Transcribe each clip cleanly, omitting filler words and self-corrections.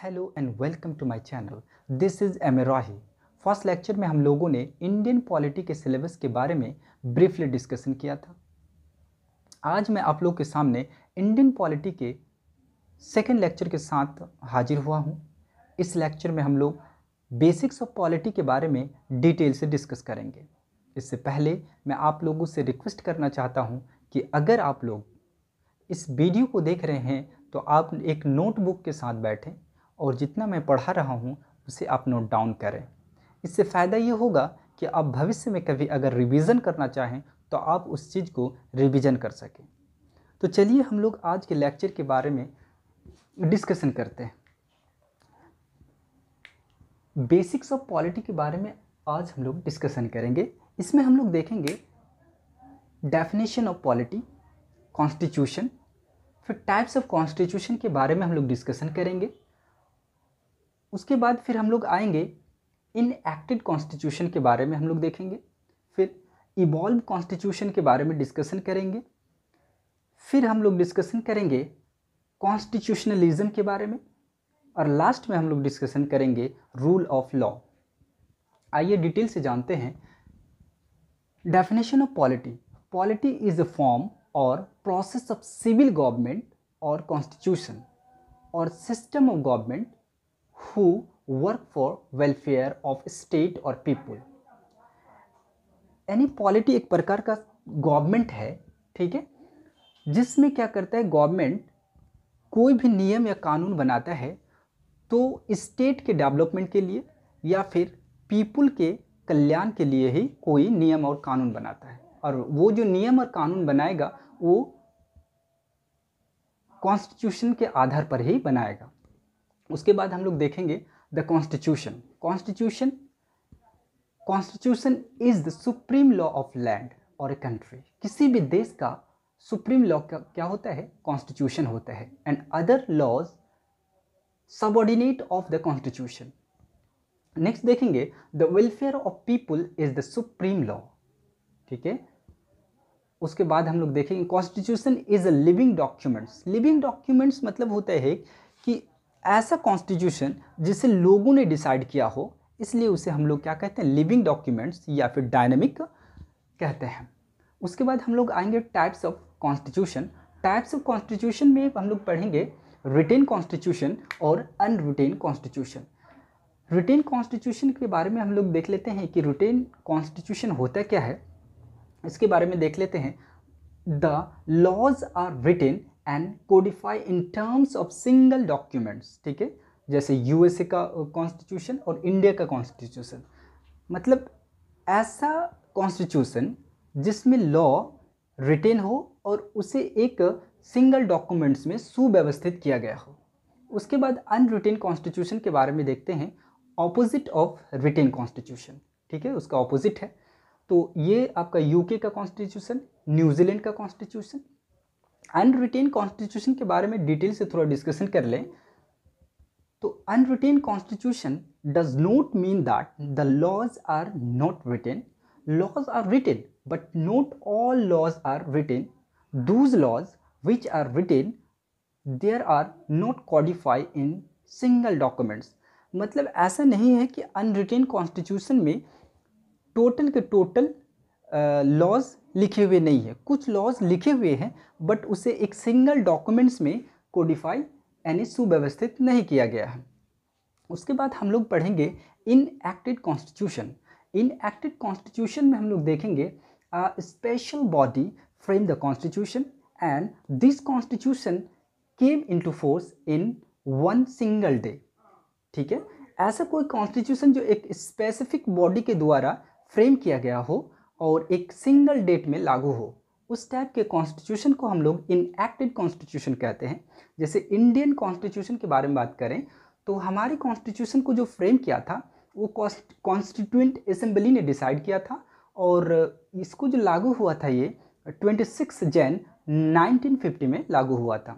Hello and welcome to my channel. This is M A Rahi. First lecture में हम लोगों ने इंडियन पॉलिटी के सिलेबस के बारे में ब्रीफली डिस्कशन किया था। आज मैं आप लोग के सामने इंडियन पॉलिटी के सेकेंड लेक्चर के साथ हाजिर हुआ हूँ। इस लेक्चर में हम लोग बेसिक्स ऑफ पॉलिटी के बारे में डिटेल से डिस्कस करेंगे। इससे पहले मैं आप लोगों से रिक्वेस्ट करना चाहता हूँ कि अगर आप लोग इस वीडियो को देख रहे हैं तो आप एक नोटबुक के साथ बैठें और जितना मैं पढ़ा रहा हूँ उसे आप नोट डाउन करें। इससे फ़ायदा ये होगा कि आप भविष्य में कभी अगर रिवीजन करना चाहें तो आप उस चीज़ को रिवीजन कर सकें। तो चलिए हम लोग आज के लेक्चर के बारे में डिस्कशन करते हैं। बेसिक्स ऑफ पॉलिटी के बारे में आज हम लोग डिस्कशन करेंगे। इसमें हम लोग देखेंगे डेफिनेशन ऑफ पॉलिटी, कॉन्स्टिट्यूशन, फिर टाइप्स ऑफ कॉन्स्टिट्यूशन के बारे में हम लोग डिस्कशन करेंगे। उसके बाद फिर हम लोग आएंगे इनएक्टेड कॉन्स्टिट्यूशन के बारे में हम लोग देखेंगे। फिर इवॉल्व कॉन्स्टिट्यूशन के बारे में डिस्कशन करेंगे। फिर हम लोग डिस्कशन करेंगे कॉन्स्टिट्यूशनलिज्म के बारे में और लास्ट में हम लोग डिस्कशन करेंगे रूल ऑफ लॉ। आइए डिटेल से जानते हैं। Definition of polity. Polity is a form और प्रोसेस ऑफ सिविल गवर्नमेंट और कॉन्स्टिट्यूशन और system of government who work for welfare of state और people। यानी पॉलिटी एक प्रकार का गवर्नमेंट है, ठीक है, जिसमें क्या करता है गवर्नमेंट कोई भी नियम या कानून बनाता है तो स्टेट के डेवलपमेंट के लिए या फिर पीपुल के कल्याण के लिए ही कोई नियम और कानून बनाता है और वो जो नियम और कानून बनाएगा वो कॉन्स्टिट्यूशन के आधार पर ही बनाएगा। उसके बाद हम लोग देखेंगे the constitution. Constitution is the supreme law of land और ए कंट्री। किसी भी देश का सुप्रीम लॉ क्या होता है? कॉन्स्टिट्यूशन होता है। And other laws subordinate of the constitution. Next देखेंगे the welfare of people is the supreme law, ठीक है। उसके बाद हम लोग देखेंगे constitution is a living documents. Living documents मतलब होता है कि ऐसा कॉन्स्टिट्यूशन जिसे लोगों ने डिसाइड किया हो, इसलिए उसे हम लोग क्या कहते हैं? लिविंग डॉक्यूमेंट्स या फिर डायनामिक कहते हैं। उसके बाद हम लोग आएंगे types of constitution. Types of constitution में हम लोग पढ़ेंगे रिटेन कॉन्स्टिट्यूशन और अनरिटेन कॉन्स्टिट्यूशन। रिटेन कॉन्स्टिट्यूशन के बारे में हम लोग देख लेते हैं कि रिटेन कॉन्स्टिट्यूशन होता क्या है, इसके बारे में देख लेते हैं। The laws are written and codify in terms of single documents, ठीक है, जैसे यूएसए का कॉन्स्टिट्यूशन और इंडिया का कॉन्स्टिट्यूशन। मतलब ऐसा कॉन्स्टिट्यूशन जिसमें लॉ रिटेन हो और उसे एक सिंगल डॉक्यूमेंट्स में सुव्यवस्थित किया गया हो। उसके बाद अनरिटेन कॉन्स्टिट्यूशन के बारे में देखते हैं। ऑपोजिट ऑफ रिटेन कॉन्स्टिट्यूशन, ठीक है, उसका ऑपोजिट है। तो ये आपका यूके का कॉन्स्टिट्यूशन, न्यूजीलैंड का कॉन्स्टिट्यूशन। अनरिटेन कॉन्स्टिट्यूशन के बारे में डिटेल से थोड़ा डिस्कशन कर लें तो unwritten constitution does not mean that the laws are not written. Laws are written but not all laws are written. Those laws which are written there are not codify in single documents. मतलब ऐसा नहीं है कि unwritten constitution में total के total laws लिखे हुए नहीं है। कुछ लॉज लिखे हुए हैं बट उसे एक सिंगल डॉक्यूमेंट्स में कोडिफाई यानी सुव्यवस्थित नहीं किया गया है। उसके बाद हम लोग पढ़ेंगे इनएक्टेड कॉन्स्टिट्यूशन। इनएक्टेड कॉन्स्टिट्यूशन में हम लोग देखेंगे a special body frame the constitution and this constitution came into force in one single day, ठीक है। ऐसा कोई कॉन्स्टिट्यूशन जो एक स्पेसिफिक बॉडी के द्वारा फ्रेम किया गया हो और एक सिंगल डेट में लागू हो, उस टाइप के कॉन्स्टिट्यूशन को हम लोग इनएक्टेड कॉन्स्टिट्यूशन कहते हैं। जैसे इंडियन कॉन्स्टिट्यूशन के बारे में बात करें तो हमारी कॉन्स्टिट्यूशन को जो फ्रेम किया था वो कॉन्स्टिट्यूएंट असेंबली ने डिसाइड किया था और इसको जो लागू हुआ था ये 26 जैन 1950 में लागू हुआ था।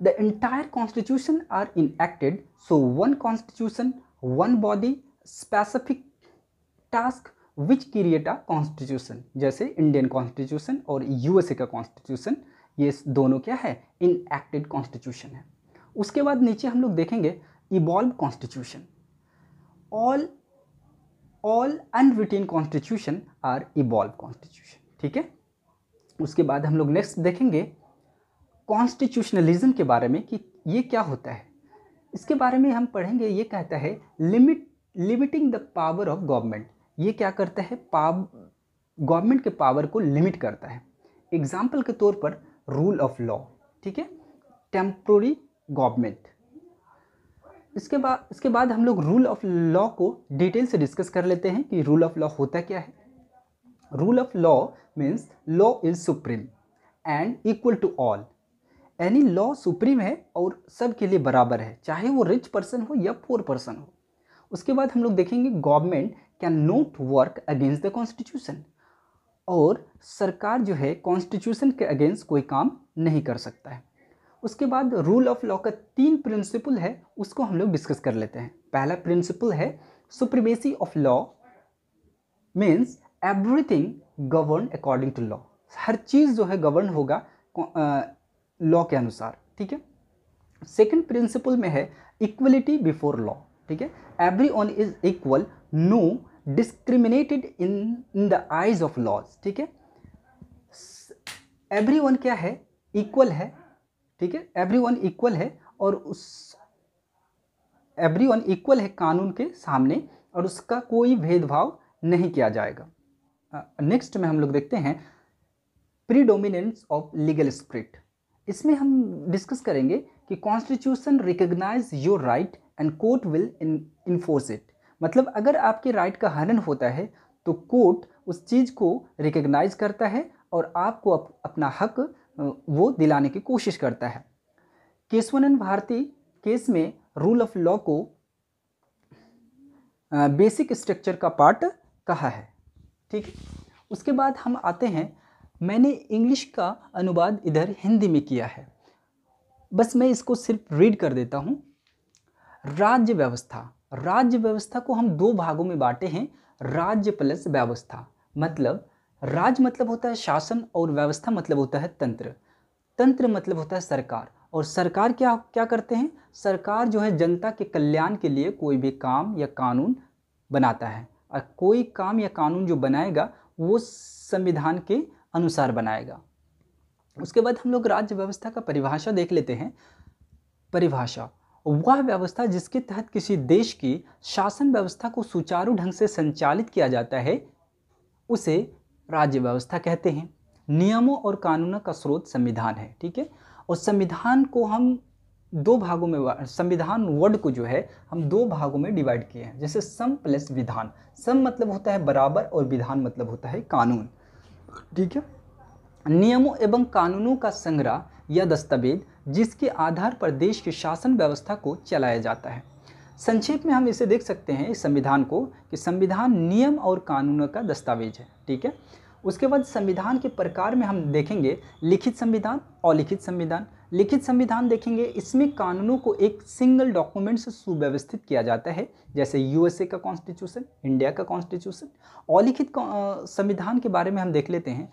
The entire constitution are enacted, so one constitution, one body, specific task which create a constitution. जैसे इंडियन कॉन्स्टिट्यूशन और यूएसए का कॉन्स्टिट्यूशन, ये दोनों क्या है? इनएक्टेड कॉन्स्टिट्यूशन है। उसके बाद नीचे हम लोग देखेंगे evolve constitution. All unwritten constitution are evolve constitution, ठीक है। उसके बाद हम लोग नेक्स्ट देखेंगे कॉन्स्टिट्यूशनलिज्म के बारे में कि ये क्या होता है। इसके बारे में हम पढ़ेंगे, ये कहता है limiting the power of government. ये क्या करता है, गवर्नमेंट के पावर को लिमिट करता है। एग्जाम्पल के तौर पर रूल ऑफ लॉ, ठीक है, टेम्पोररी गवर्नमेंट। इसके बाद हम लोग रूल ऑफ लॉ को डिटेल से डिस्कस कर लेते हैं कि रूल ऑफ लॉ होता क्या है। Rule of law means law is supreme and equal to all. यानी लॉ सुप्रीम है और सबके लिए बराबर है, चाहे वो रिच पर्सन हो या पुअर पर्सन हो। उसके बाद हम लोग देखेंगे government can not work against the constitution. और सरकार जो है कॉन्स्टिट्यूशन के अगेंस्ट कोई काम नहीं कर सकता है। उसके बाद रूल ऑफ लॉ का 3 प्रिंसिपल है, उसको हम लोग डिस्कस कर लेते हैं। पहला प्रिंसिपल है supremacy of law, means everything govern according to law. हर चीज़ जो है गवर्न होगा लॉ के अनुसार, ठीक है। सेकंड प्रिंसिपल में है इक्वलिटी बिफोर लॉ, ठीक है, everyone is equal, no discriminated in the eyes of laws, ठीक है। एवरीवन क्या है, इक्वल है, ठीक है, एवरीवन इक्वल है और उस एवरीवन इक्वल है कानून के सामने और उसका कोई भेदभाव नहीं किया जाएगा। नेक्स्ट में हम लोग देखते हैं प्रीडोमिनेंस ऑफ लीगल स्पिरिट। इसमें हम डिस्कस करेंगे कि constitution recognize your right and court will enforce it. मतलब अगर आपके राइट का हनन होता है तो कोर्ट उस चीज़ को रिकॉग्नाइज करता है और आपको अपना हक वो दिलाने की कोशिश करता है। केशवानंद भारती केस में रूल ऑफ लॉ को बेसिक स्ट्रक्चर का पार्ट कहा है, ठीक है। उसके बाद हम आते हैं, मैंने इंग्लिश का अनुवाद इधर हिंदी में किया है, बस मैं इसको सिर्फ रीड कर देता हूँ। राज्य व्यवस्था, राज्य व्यवस्था को हम 2 भागों में बांटे हैं, राज्य प्लस व्यवस्था। मतलब राज्य मतलब होता है शासन और व्यवस्था मतलब होता है तंत्र। तंत्र मतलब होता है सरकार, और सरकार क्या क्या करते हैं, सरकार जो है जनता के कल्याण के लिए कोई भी काम या कानून बनाता है, और कोई काम या कानून जो बनाएगा वो संविधान के अनुसार बनाएगा। उसके बाद हम लोग राज्य व्यवस्था का परिभाषा देख लेते हैं। परिभाषा वह व्यवस्था जिसके तहत किसी देश की शासन व्यवस्था को सुचारू ढंग से संचालित किया जाता है, उसे राज्य व्यवस्था कहते हैं। नियमों और कानूनों का स्रोत संविधान है, ठीक है। और संविधान को हम 2 भागों में, संविधान वर्ड को जो है हम 2 भागों में डिवाइड किए हैं। जैसे सम प्लस विधान। सम मतलब होता है बराबर और विधान मतलब होता है कानून, ठीक है। नियमों एवं कानूनों का संग्रह या दस्तावेज जिसके आधार पर देश की शासन व्यवस्था को चलाया जाता है। संक्षेप में हम इसे देख सकते हैं इस संविधान को कि संविधान नियम और कानूनों का दस्तावेज है, ठीक है। उसके बाद संविधान के प्रकार में हम देखेंगे लिखित संविधान, अलिखित संविधान। लिखित संविधान देखेंगे, इसमें कानूनों को एक सिंगल डॉक्यूमेंट से सुव्यवस्थित किया जाता है, जैसे यूएसए का कॉन्स्टिट्यूशन, इंडिया का कॉन्स्टिट्यूशन। अलिखित संविधान के बारे में हम देख लेते हैं।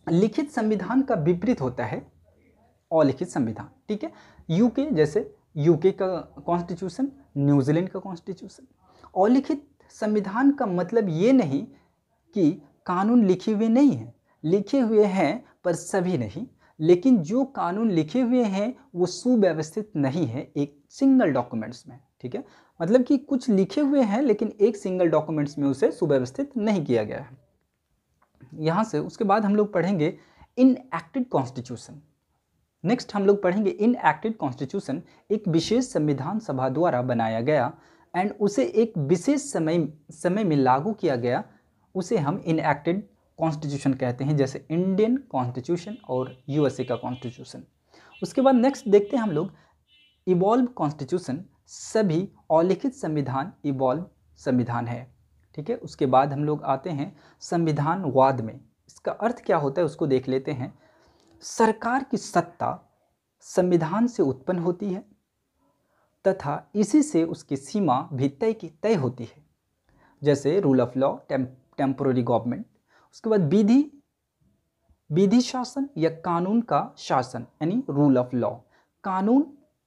लिखित संविधान का विपरीत होता है अलिखित संविधान, ठीक है। यूके, जैसे यूके का कॉन्स्टिट्यूशन, न्यूजीलैंड का कॉन्स्टिट्यूशन। अलिखित संविधान का मतलब ये नहीं कि कानून लिखे हुए नहीं हैं, लिखे हुए हैं पर सभी नहीं, लेकिन जो कानून लिखे हुए हैं वो सुव्यवस्थित नहीं है एक सिंगल डॉक्यूमेंट्स में, ठीक है। मतलब कि कुछ लिखे हुए हैं लेकिन एक सिंगल डॉक्यूमेंट्स में उसे सुव्यवस्थित नहीं किया गया है। यहाँ से उसके बाद हम लोग पढ़ेंगे इनएक्टेड कॉन्स्टिट्यूशन। नेक्स्ट हम लोग पढ़ेंगे इनएक्टेड कॉन्स्टिट्यूशन। एक विशेष संविधान सभा द्वारा बनाया गया एंड उसे एक विशेष समय में लागू किया गया, उसे हम इनएक्टेड कॉन्स्टिट्यूशन कहते हैं, जैसे इंडियन कॉन्स्टिट्यूशन और यूएसए का कॉन्स्टिट्यूशन। उसके बाद नेक्स्ट देखते हैं हम लोग इवॉल्व कॉन्स्टिट्यूशन। सभी अलिखित संविधान इवॉल्व संविधान है, ठीक है। उसके बाद हम लोग आते हैं संविधानवाद में। इसका अर्थ क्या होता है उसको देख लेते हैं। सरकार की सत्ता संविधान से उत्पन्न होती है तथा इसी से उसकी सीमा भी तय होती है, जैसे rule of law, temporary government. उसके बाद विधि शासन या कानून का शासन यानी रूल ऑफ लॉ। कानून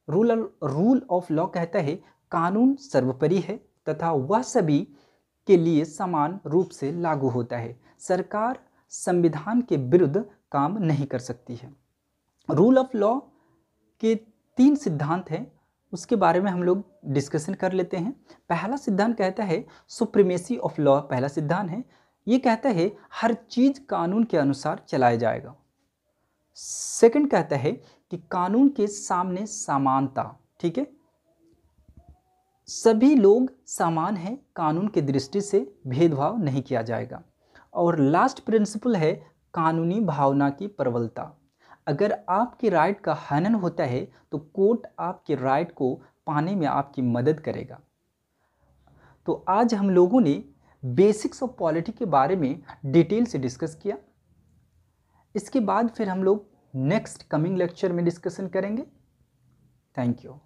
रूल ऑफ लॉ कहता है कानून सर्वोपरि है तथा वह सभी के लिए समान रूप से लागू होता है। सरकार संविधान के विरुद्ध काम नहीं कर सकती है। रूल ऑफ लॉ के 3 सिद्धांत हैं, उसके बारे में हम लोग डिस्कशन कर लेते हैं। पहला सिद्धांत कहता है सुप्रीमेसी ऑफ लॉ, पहला सिद्धांत है, ये कहता है हर चीज कानून के अनुसार चलाया जाएगा। सेकंड कहता है कि कानून के सामने समानता, ठीक है, सभी लोग समान हैं, कानून की दृष्टि से भेदभाव नहीं किया जाएगा। और लास्ट प्रिंसिपल है कानूनी भावना की प्रबलता। अगर आपकी राइट का हनन होता है तो कोर्ट आपके राइट को पाने में आपकी मदद करेगा। तो आज हम लोगों ने बेसिक्स ऑफ पॉलिटी के बारे में डिटेल से डिस्कस किया। इसके बाद फिर हम लोग नेक्स्ट कमिंग लेक्चर में डिस्कशन करेंगे। Thank you.